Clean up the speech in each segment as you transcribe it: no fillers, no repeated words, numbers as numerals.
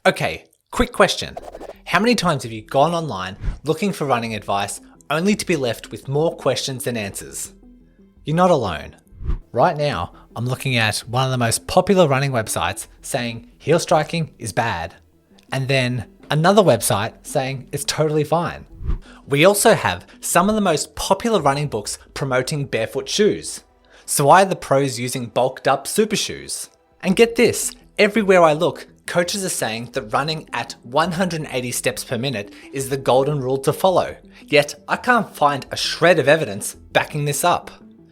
Okay, quick question. How many times have you gone online looking for running advice only to be left with more questions than answers? You're not alone. Right now, I'm looking at one of the most popular running websites saying heel striking is bad, and then another website saying it's totally fine. We also have some of the most popular running books promoting barefoot shoes. So why are the pros using bulked up super shoes? And get this, everywhere I look, coaches are saying that running at 180 steps per minute is the golden rule to follow. Yet I can't find a shred of evidence backing this up.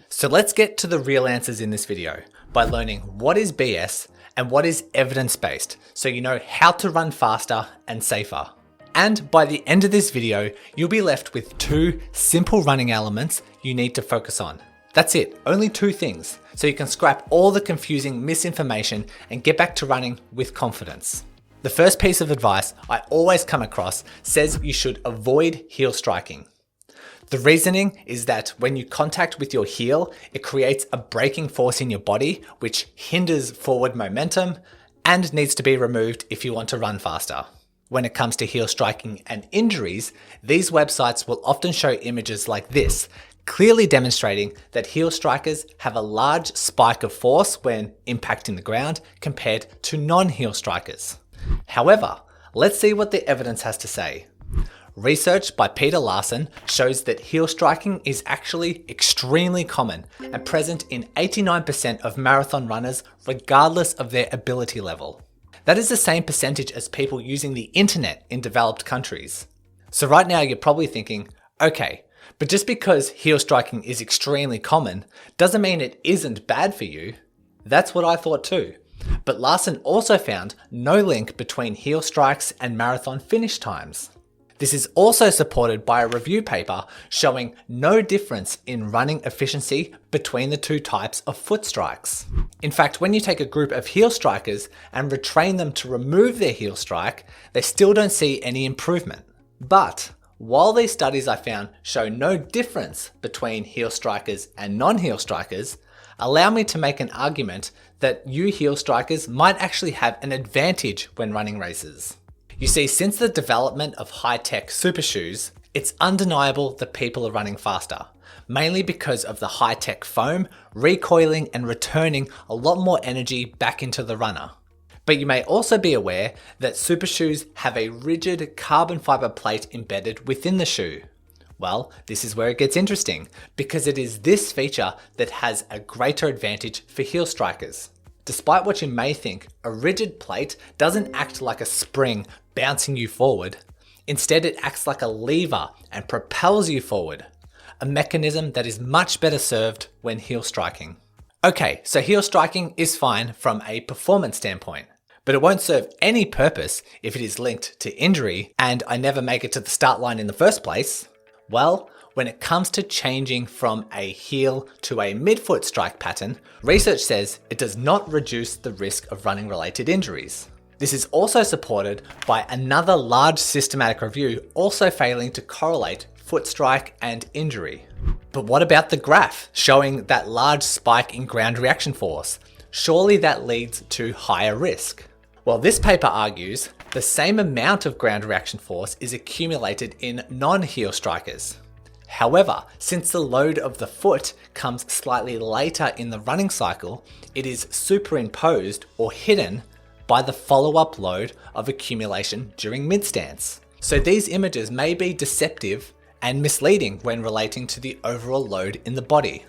So let's get to the real answers in this video by learning what is BS and what is evidence-based, so you know how to run faster and safer. And by the end of this video, you'll be left with 2 simple running elements you need to focus on. That's it, only 2 things, so you can scrap all the confusing misinformation and get back to running with confidence. The first piece of advice I always come across says you should avoid heel striking. The reasoning is that when you contact with your heel, it creates a braking force in your body, which hinders forward momentum and needs to be removed if you want to run faster. When it comes to heel striking and injuries, these websites will often show images like this, clearly demonstrating that heel strikers have a large spike of force when impacting the ground compared to non-heel strikers. However, let's see what the evidence has to say. Research by Peter Larson shows that heel striking is actually extremely common and present in 89% of marathon runners regardless of their ability level. That is the same percentage as people using the internet in developed countries. So right now you're probably thinking, okay, but just because heel striking is extremely common doesn't mean it isn't bad for you. That's what I thought too. But Larson also found no link between heel strikes and marathon finish times. This is also supported by a review paper showing no difference in running efficiency between the 2 types of foot strikes. In fact, when you take a group of heel strikers and retrain them to remove their heel strike, they still don't see any improvement. But while these studies I found show no difference between heel strikers and non-heel strikers, allow me to make an argument that you heel strikers might actually have an advantage when running races. You see, since the development of high-tech super shoes, it's undeniable that people are running faster, mainly because of the high-tech foam recoiling and returning a lot more energy back into the runner. But you may also be aware that super shoes have a rigid carbon fiber plate embedded within the shoe. Well, this is where it gets interesting, because it is this feature that has a greater advantage for heel strikers. Despite what you may think, a rigid plate doesn't act like a spring bouncing you forward. Instead, it acts like a lever and propels you forward, a mechanism that is much better served when heel striking. Okay, so heel striking is fine from a performance standpoint, but it won't serve any purpose if it is linked to injury and I never make it to the start line in the first place. Well, when it comes to changing from a heel to a midfoot strike pattern, research says it does not reduce the risk of running related injuries. This is also supported by another large systematic review also failing to correlate foot strike and injury. But what about the graph showing that large spike in ground reaction force? Surely that leads to higher risk. Well, this paper argues the same amount of ground reaction force is accumulated in non-heel strikers. However, since the load of the foot comes slightly later in the running cycle, it is superimposed or hidden by the follow-up load of accumulation during mid-stance. So these images may be deceptive and misleading when relating to the overall load in the body.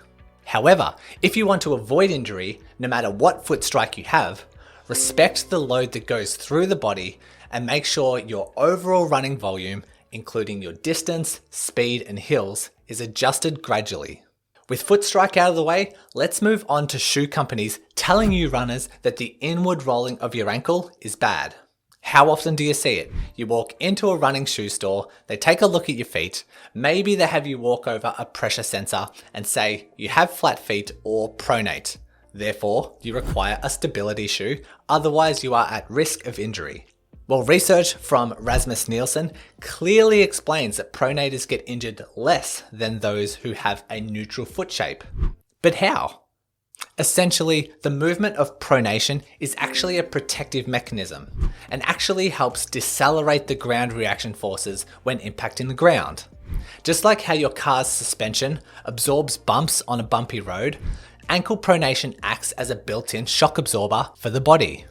However, if you want to avoid injury, no matter what foot strike you have, respect the load that goes through the body and make sure your overall running volume, including your distance, speed, and hills, is adjusted gradually. With foot strike out of the way, let's move on to shoe companies telling you runners that the inward rolling of your ankle is bad. How often do you see it? You walk into a running shoe store, they take a look at your feet, maybe they have you walk over a pressure sensor and say you have flat feet or pronate. Therefore, you require a stability shoe, otherwise you are at risk of injury. Well, research from Rasmus Nielsen clearly explains that pronators get injured less than those who have a neutral foot shape. But how? Essentially, the movement of pronation is actually a protective mechanism and actually helps decelerate the ground reaction forces when impacting the ground. Just like how your car's suspension absorbs bumps on a bumpy road, ankle pronation acts as a built-in shock absorber for the body.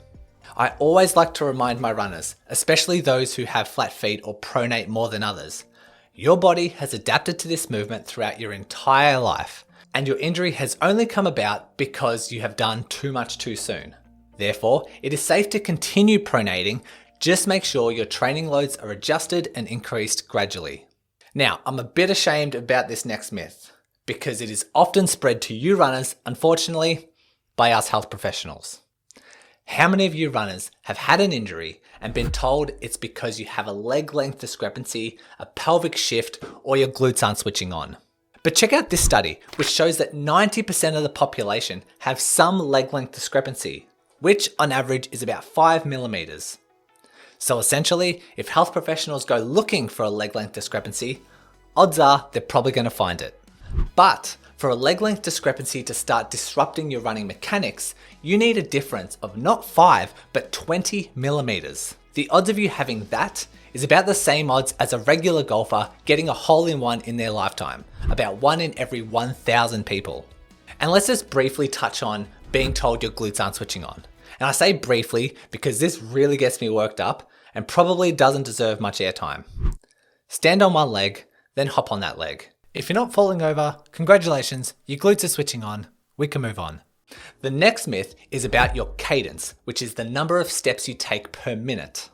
I always like to remind my runners, especially those who have flat feet or pronate more than others, your body has adapted to this movement throughout your entire life, and your injury has only come about because you have done too much too soon. Therefore, it is safe to continue pronating, just make sure your training loads are adjusted and increased gradually. Now, I'm a bit ashamed about this next myth, because it is often spread to you runners, unfortunately, by us health professionals. How many of you runners have had an injury and been told it's because you have a leg length discrepancy, a pelvic shift, or your glutes aren't switching on? But check out this study, which shows that 90% of the population have some leg length discrepancy, which on average is about 5 millimeters. So essentially, if health professionals go looking for a leg length discrepancy, odds are they're probably going to find it. But for a leg length discrepancy to start disrupting your running mechanics, you need a difference of not 5, but 20 millimeters. The odds of you having that is about the same odds as a regular golfer getting a hole-in-one in their lifetime, about 1 in every 1,000 people. And let's just briefly touch on being told your glutes aren't switching on. And I say briefly because this really gets me worked up and probably doesn't deserve much airtime. Stand on one leg, then hop on that leg. If you're not falling over, congratulations, your glutes are switching on, we can move on. The next myth is about your cadence, which is the number of steps you take per minute.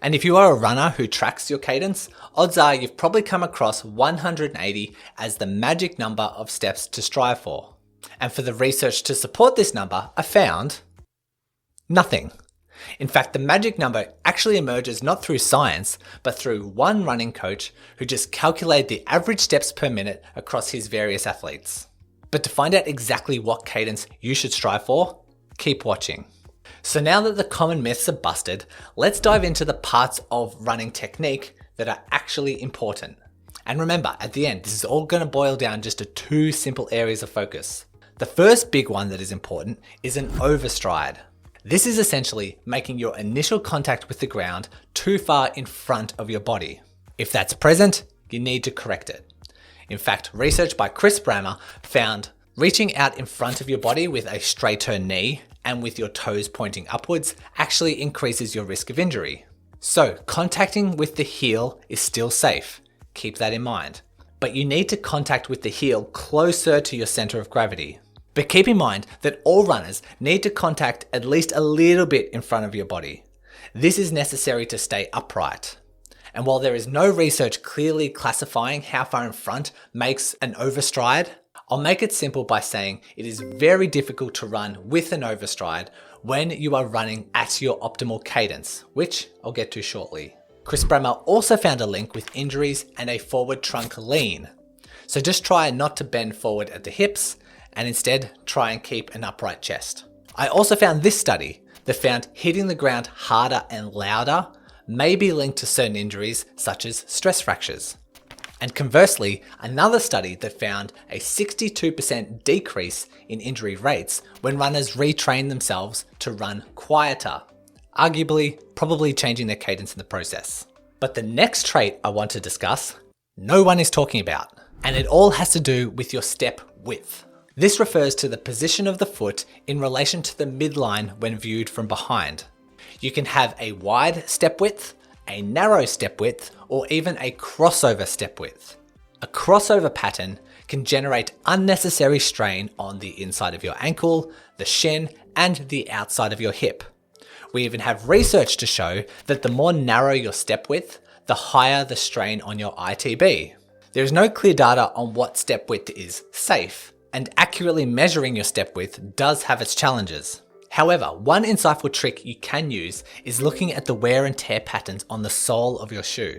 And if you are a runner who tracks your cadence, odds are you've probably come across 180 as the magic number of steps to strive for. And for the research to support this number, I found nothing. In fact, the magic number actually emerges not through science, but through one running coach who just calculated the average steps per minute across his various athletes. But to find out exactly what cadence you should strive for, keep watching. So now that the common myths are busted, let's dive into the parts of running technique that are actually important. And remember, at the end, this is all going to boil down just to 2 simple areas of focus. The first big one that is important is an overstride. This is essentially making your initial contact with the ground too far in front of your body. If that's present, you need to correct it. In fact, research by Chris Brammer found reaching out in front of your body with a straighter knee and with your toes pointing upwards actually increases your risk of injury. So contacting with the heel is still safe. Keep that in mind. But you need to contact with the heel closer to your center of gravity. But keep in mind that all runners need to contact at least a little bit in front of your body. This is necessary to stay upright. And while there is no research clearly classifying how far in front makes an overstride, I'll make it simple by saying it is very difficult to run with an overstride when you are running at your optimal cadence, which I'll get to shortly. Chris Brammer also found a link with injuries and a forward trunk lean. So just try not to bend forward at the hips, and instead try and keep an upright chest. I also found this study that found hitting the ground harder and louder may be linked to certain injuries such as stress fractures. And conversely, another study that found a 62% decrease in injury rates when runners retrain themselves to run quieter, arguably probably changing their cadence in the process. But the next trait I want to discuss, no one is talking about, and it all has to do with your step width. This refers to the position of the foot in relation to the midline when viewed from behind. You can have a wide step width, a narrow step width, or even a crossover step width. A crossover pattern can generate unnecessary strain on the inside of your ankle, the shin, and the outside of your hip. We even have research to show that the more narrow your step width, the higher the strain on your ITB. There is no clear data on what step width is safe, and accurately measuring your step width does have its challenges. However, one insightful trick you can use is looking at the wear and tear patterns on the sole of your shoe.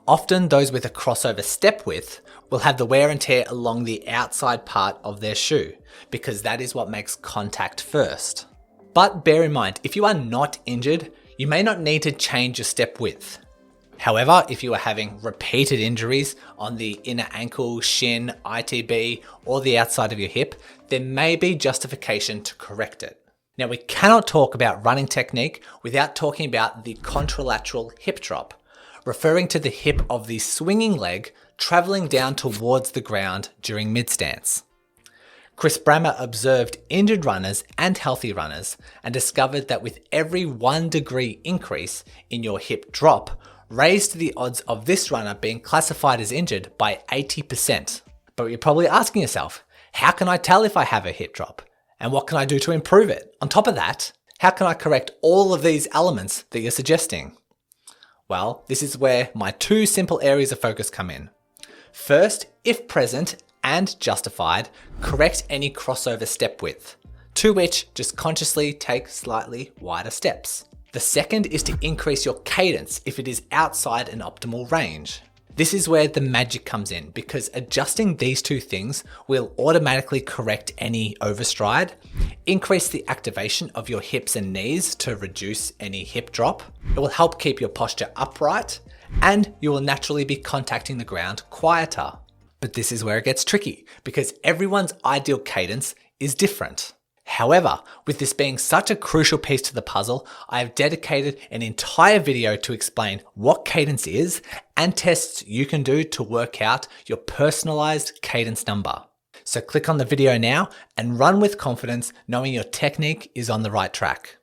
Often those with a crossover step width will have the wear and tear along the outside part of their shoe, because that is what makes contact first. But bear in mind, if you are not injured, you may not need to change your step width. However, if you are having repeated injuries on the inner ankle, shin, ITB, or the outside of your hip, there may be justification to correct it. Now, we cannot talk about running technique without talking about the contralateral hip drop, referring to the hip of the swinging leg traveling down towards the ground during mid-stance. Chris Brammer observed injured runners and healthy runners and discovered that with every 1 degree increase in your hip drop, raised the odds of this runner being classified as injured by 80%. But you're probably asking yourself, how can I tell if I have a hip drop? And what can I do to improve it? On top of that, how can I correct all of these elements that you're suggesting? Well, this is where my 2 simple areas of focus come in. First, if present and justified, correct any crossover step width, to which just consciously take slightly wider steps. The second is to increase your cadence if it is outside an optimal range. This is where the magic comes in, because adjusting these 2 things will automatically correct any overstride, increase the activation of your hips and knees to reduce any hip drop. It will help keep your posture upright, and you will naturally be contacting the ground quieter. But this is where it gets tricky, because everyone's ideal cadence is different. However, with this being such a crucial piece to the puzzle, I have dedicated an entire video to explain what cadence is and tests you can do to work out your personalized cadence number. So click on the video now and run with confidence, knowing your technique is on the right track.